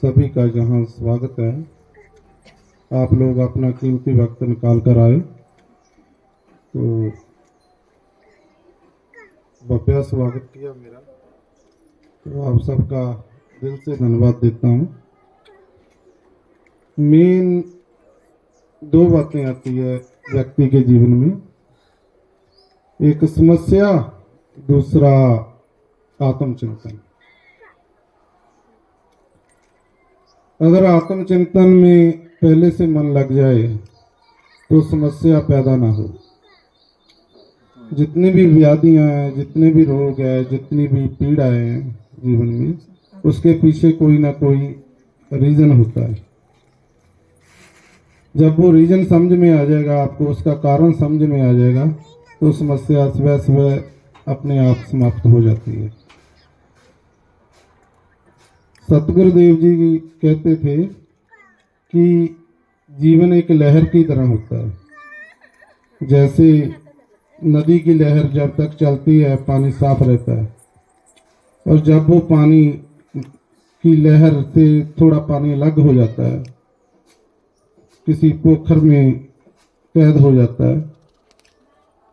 सभी का यहाँ स्वागत है। आप लोग अपना कीमती वक्त निकाल कर आए, तो भव्य स्वागत किया मेरा, तो आप सबका दिल से धन्यवाद देता हूँ। मेन दो बातें आती है व्यक्ति के जीवन में, एक समस्या, दूसरा आत्मचिंतन। अगर आत्मचिंतन में पहले से मन लग जाए तो समस्या पैदा ना हो। जितनी भी व्याधियां हैं, जितने भी रोग हैं, जितनी भी पीड़ाएं हैं जीवन में, उसके पीछे कोई ना कोई रीजन होता है। जब वो रीजन समझ में आ जाएगा, आपको उसका कारण समझ में आ जाएगा, तो समस्या स्वयं स्वयं अपने आप समाप्त हो जाती है। सतगुरुदेव जी कहते थे कि जीवन एक लहर की तरह होता है। जैसे नदी की लहर जब तक चलती है पानी साफ रहता है, और जब वो पानी की लहर से थोड़ा पानी अलग हो जाता है, किसी पोखर में कैद हो जाता है,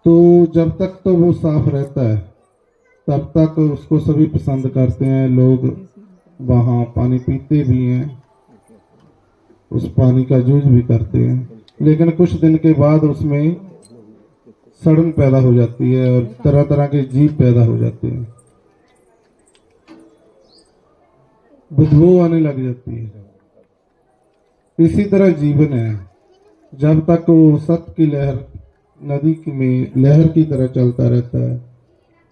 तो जब तक तो वो साफ रहता है तब तक उसको सभी पसंद करते हैं। लोग वहाँ पानी पीते भी हैं, उस पानी का यूज भी करते हैं, लेकिन कुछ दिन के बाद उसमें सड़न पैदा हो जाती है और तरह तरह के जीव पैदा हो जाते हैं, बदबू आने लग जाती है। इसी तरह जीवन है, जब तक वो सत्य की लहर नदी में लहर की तरह चलता रहता है,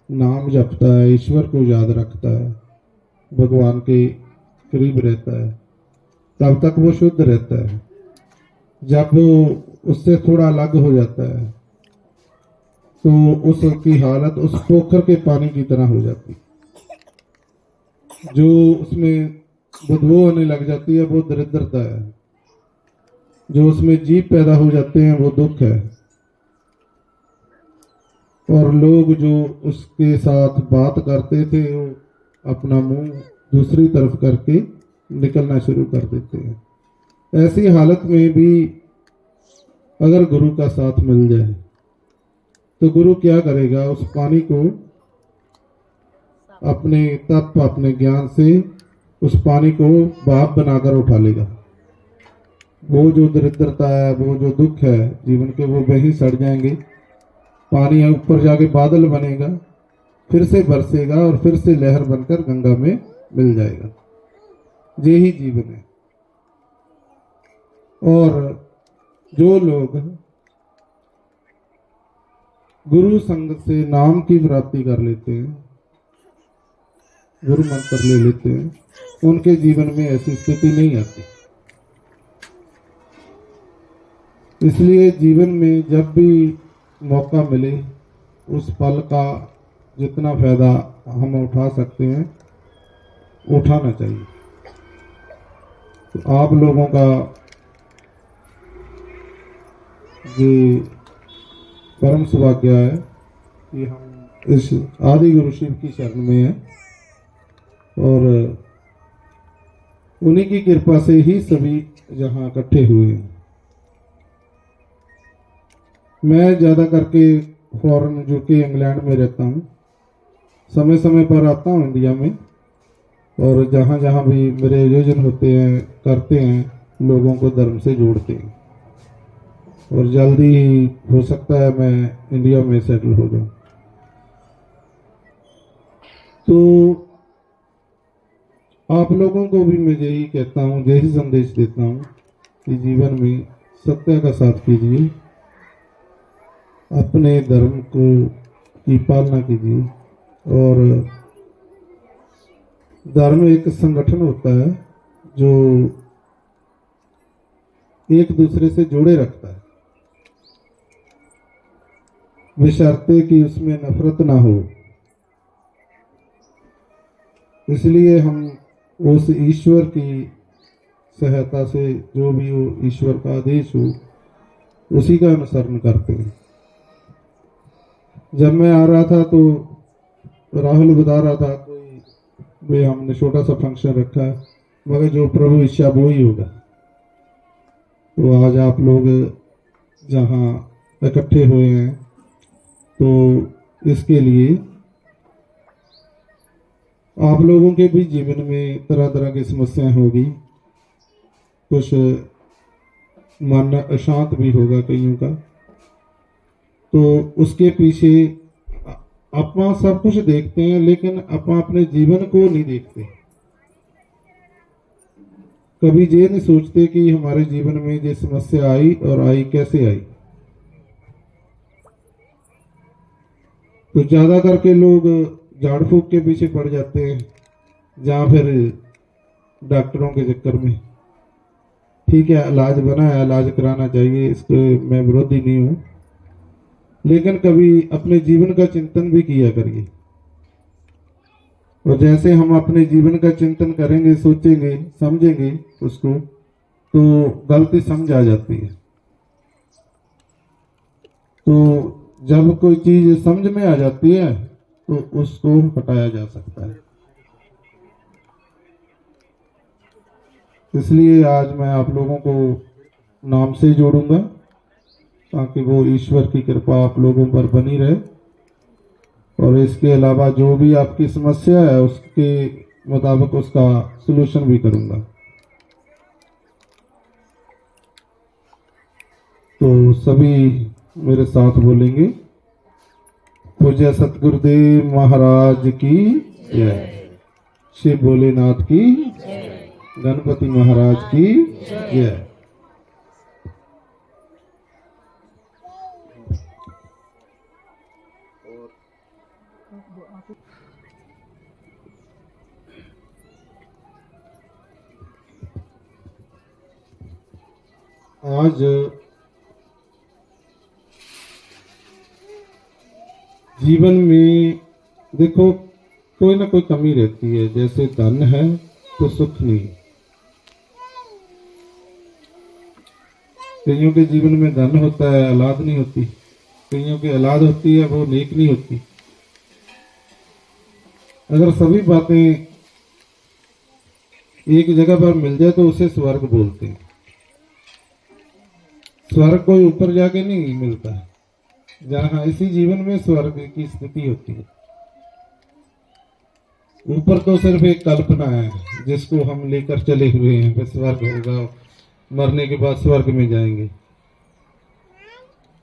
नाम जपता है, ईश्वर को याद रखता है, भगवान के करीब रहता है, तब तक वो शुद्ध रहता है। जब वो उससे थोड़ा अलग हो जाता है तो उसकी हालत उस पोखर के पानी की तरह हो जाती है। जो उसमें बदबू आने लग जाती है वो दरिद्रता है, जो उसमें जीव पैदा हो जाते हैं वो दुख है, और लोग जो उसके साथ बात करते थे वो अपना मुंह दूसरी तरफ करके निकलना शुरू कर देते हैं। ऐसी हालत में भी अगर गुरु का साथ मिल जाए तो गुरु क्या करेगा, उस पानी को अपने तप, अपने ज्ञान से उस पानी को भाप बनाकर उठा लेगा। वो जो दरिद्रता है, वो जो दुख है जीवन के, वो वहीं सड़ जाएंगे। पानी ऊपर जाके बादल बनेगा, फिर से बरसेगा और फिर से लहर बनकर गंगा में मिल जाएगा। यही जीवन है। और जो लोग गुरु संग से नाम की प्राप्ति कर लेते हैं, गुरु मंत्र ले लेते हैं, उनके जीवन में ऐसी स्थिति नहीं आती। इसलिए जीवन में जब भी मौका मिले, उस पल का जितना फायदा हम उठा सकते हैं उठाना चाहिए। तो आप लोगों का ये परम सौभाग्य है कि हम इस आदि गुरु शिव की शरण में हैं, और उन्हीं की कृपा से ही सभी यहाँ इकट्ठे हुए हैं। मैं ज़्यादा करके फॉरेन जो कि इंग्लैंड में रहता हूँ, समय समय पर आता हूँ इंडिया में, और जहाँ जहाँ भी मेरे आयोजन होते हैं करते हैं, लोगों को धर्म से जोड़ते हैं, और जल्दी ही हो सकता है मैं इंडिया में सेटल हो जाऊँ। तो आप लोगों को भी मैं यही कहता हूँ, यही संदेश देता हूँ कि जीवन में सत्य का साथ कीजिए, अपने धर्म को की पालना कीजिए। और धर्म एक संगठन होता है जो एक दूसरे से जोड़े रखता है, बशर्ते कि उसमें नफरत ना हो। इसलिए हम उस ईश्वर की सहायता से, जो भी हो ईश्वर का आदेश हो, उसी का अनुसरण करते हैं। जब मैं आ रहा था तो राहुल बता रहा था कोई, भाई हमने छोटा सा फंक्शन रखा है, मगर जो प्रभु इच्छा वो ही होगा। तो आज आप लोग जहाँ इकट्ठे हुए हैं तो इसके लिए आप लोगों के भी जीवन में तरह तरह की समस्याएं होगी, कुछ मन अशांत भी होगा कईयों का। तो उसके पीछे अपना सब कुछ देखते हैं लेकिन अपना अपने जीवन को नहीं देखते। कभी ये नहीं सोचते कि हमारे जीवन में ये समस्या आई और आई कैसे आई। तो ज्यादा करके लोग झाड़ फूक के पीछे पड़ जाते हैं, जहाँ फिर डॉक्टरों के चक्कर में। ठीक है, इलाज बना है, इलाज कराना चाहिए, इसको मैं विरोधी नहीं हूँ, लेकिन कभी अपने जीवन का चिंतन भी किया करिए। और जैसे हम अपने जीवन का चिंतन करेंगे, सोचेंगे, समझेंगे उसको, तो गलती समझ आ जाती है। तो जब कोई चीज समझ में आ जाती है तो उसको हटाया जा सकता है। इसलिए आज मैं आप लोगों को नाम से जोड़ूंगा ताकि वो ईश्वर की कृपा आप लोगों पर बनी रहे। और इसके अलावा जो भी आपकी समस्या है उसके मुताबिक उसका सलूशन भी करूंगा। तो सभी मेरे साथ बोलेंगे, पूज्य सतगुरुदेव महाराज की जय, शिव भोलेनाथ की जय, गणपति महाराज की जय। आज जीवन में देखो कोई ना कोई कमी रहती है। जैसे धन है तो सुख नहीं। कईयों के जीवन में धन होता है, औलाद नहीं होती। कईयों की औलाद होती है, वो नेक नहीं होती। अगर सभी बातें एक जगह पर मिल जाए तो उसे स्वर्ग बोलते हैं। स्वर्ग कोई ऊपर जाके नहीं मिलता है, जहां इसी जीवन में स्वर्ग की स्थिति होती है। ऊपर तो सिर्फ एक कल्पना है जिसको हम लेकर चले हुए हैं, बस स्वर्ग होगा, मरने के बाद स्वर्ग में जाएंगे।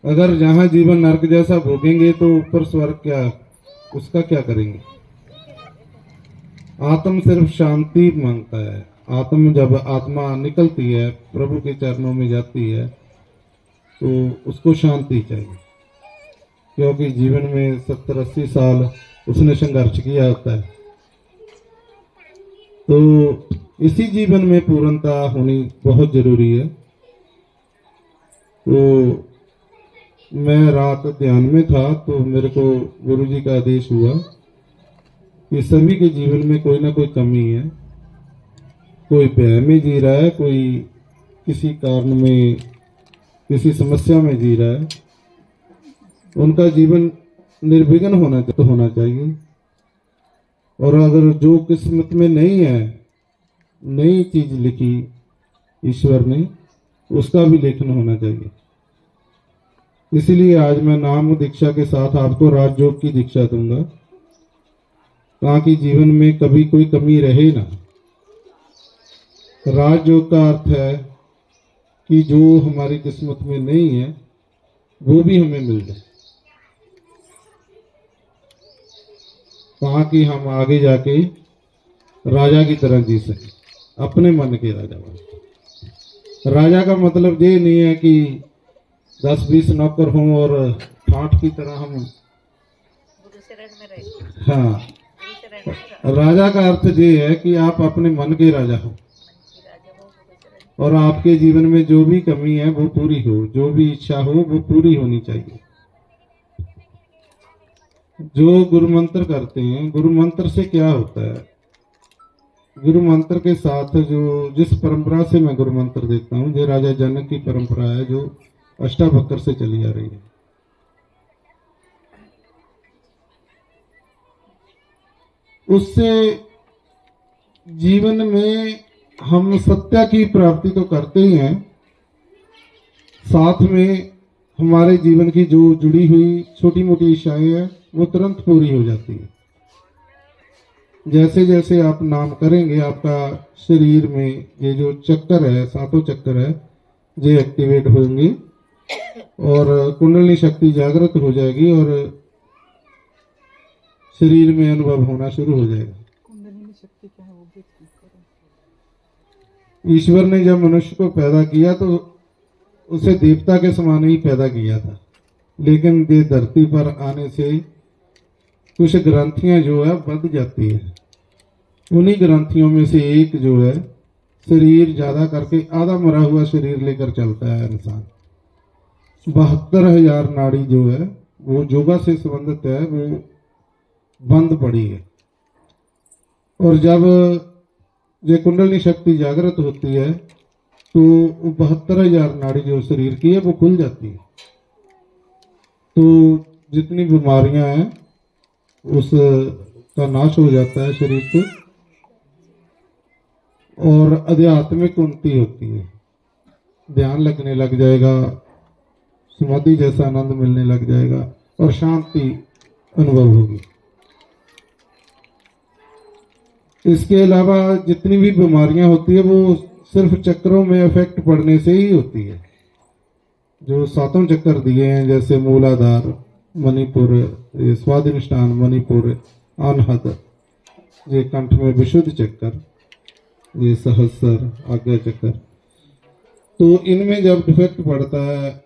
अगर जहां जीवन नरक जैसा भोगेंगे तो ऊपर स्वर्ग क्या, उसका क्या करेंगे। आत्म सिर्फ शांति मांगता है। आत्म जब आत्मा निकलती है, प्रभु के चरणों में जाती है, तो उसको शांति चाहिए। क्योंकि जीवन में 70-80 साल उसने संघर्ष किया होता है। तो इसी जीवन में पूर्णता होनी बहुत जरूरी है। तो मैं रात ध्यान में था तो मेरे को गुरुजी का आदेश हुआ कि सभी के जीवन में कोई ना कोई कमी है। कोई भय में जी रहा है, कोई किसी कारण में, किसी समस्या में जी रहा है। उनका जीवन निर्विघ्न होना चाहिए। और अगर जो किस्मत में नहीं है, नई चीज लिखी ईश्वर ने, उसका भी लेखन होना चाहिए। इसलिए आज मैं नाम दीक्षा के साथ आपको राजयोग की दीक्षा दूंगा, ताकि जीवन में कभी कोई कमी रहे ना। राजयोग का अर्थ है कि जो हमारी किस्मत में नहीं है वो भी हमें मिल जाए, ताकि हम आगे जाके राजा की तरह जी सके, अपने मन के राजा बने। राजा का मतलब ये नहीं है कि 10-20 नौकर हों और ठाठ की तरह हम, हाँ, राजा का अर्थ ये है कि आप अपने मन के राजा हो और आपके जीवन में जो भी कमी है वो पूरी हो, जो भी इच्छा हो वो पूरी होनी चाहिए। जो गुरु मंत्र करते हैं, गुरु मंत्र से क्या होता है, गुरु मंत्र के साथ जो जिस परंपरा से मैं गुरु मंत्र देता हूँ, जो राजा जनक की परंपरा है, जो अष्टावक्र से चली आ रही है, उससे जीवन में हम सत्य की प्राप्ति तो करते ही हैं, साथ में हमारे जीवन की जो जुड़ी हुई छोटी मोटी इच्छाएं हैं वो तुरंत पूरी हो जाती है। जैसे जैसे आप नाम करेंगे आपका शरीर में ये जो चक्कर है, सातों चक्कर है, ये एक्टिवेट होंगे और कुंडलिनी शक्ति जागृत हो जाएगी और शरीर में अनुभव होना शुरू हो जाएगा। कुंडलिनी शक्ति क्या है वो भी explain करो। ईश्वर ने जब मनुष्य को पैदा किया तो उसे देवता के समान ही पैदा किया था, लेकिन ये धरती पर आने से कुछ ग्रंथियां जो है बढ़ जाती है। उन्हीं ग्रंथियों में से एक जो है शरीर ज्यादा करके आधा मरा हुआ शरीर लेकर चलता है इंसान। 72,000 नाड़ी जो है वो योगा से संबंधित है, वो बंद पड़ी है। और जब ये कुंडलिनी शक्ति जागृत होती है तो 72,000 नाड़ी जो शरीर की है वो खुल जाती है। तो जितनी बीमारियां हैं उसका नाश हो जाता है शरीर से और आध्यात्मिक उन्नति होती है। ध्यान लगने लग जाएगा, समाधि जैसा आनंद मिलने लग जाएगा और शांति अनुभव होगी। इसके अलावा जितनी भी बीमारियां होती है वो सिर्फ चक्रों में इफेक्ट पड़ने से ही होती है। जो सातों चक्कर दिए हैं जैसे मूलाधार, मणिपुर, ये स्वादिष्ठान, मणिपुर, अनहद, ये कंठ में विशुद्ध चक्कर, ये सहस्र, आज्ञा चक्कर, तो इनमें जब डिफेक्ट पड़ता है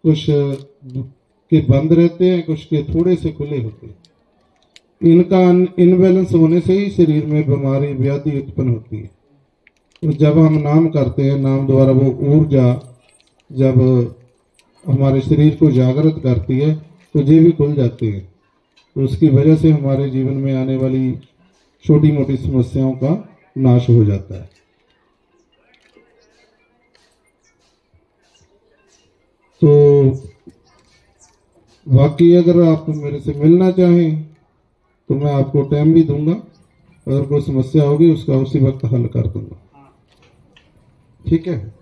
कुछ के बंद रहते हैं, कुछ के थोड़े से खुले होते हैं। इनका इनबैलेंस होने से ही शरीर में बीमारी व्याधि उत्पन्न होती है। तो जब हम नाम करते हैं, नाम द्वारा वो ऊर्जा जब हमारे शरीर को जागृत करती है तो ये भी खुल जाते हैं। तो उसकी वजह से हमारे जीवन में आने वाली छोटी मोटी समस्याओं का नाश हो जाता है। तो बाकी अगर आप मेरे से मिलना चाहें तो मैं आपको टाइम भी दूंगा, अगर कोई समस्या होगी उसका उसी वक्त हल कर दूंगा। ठीक है।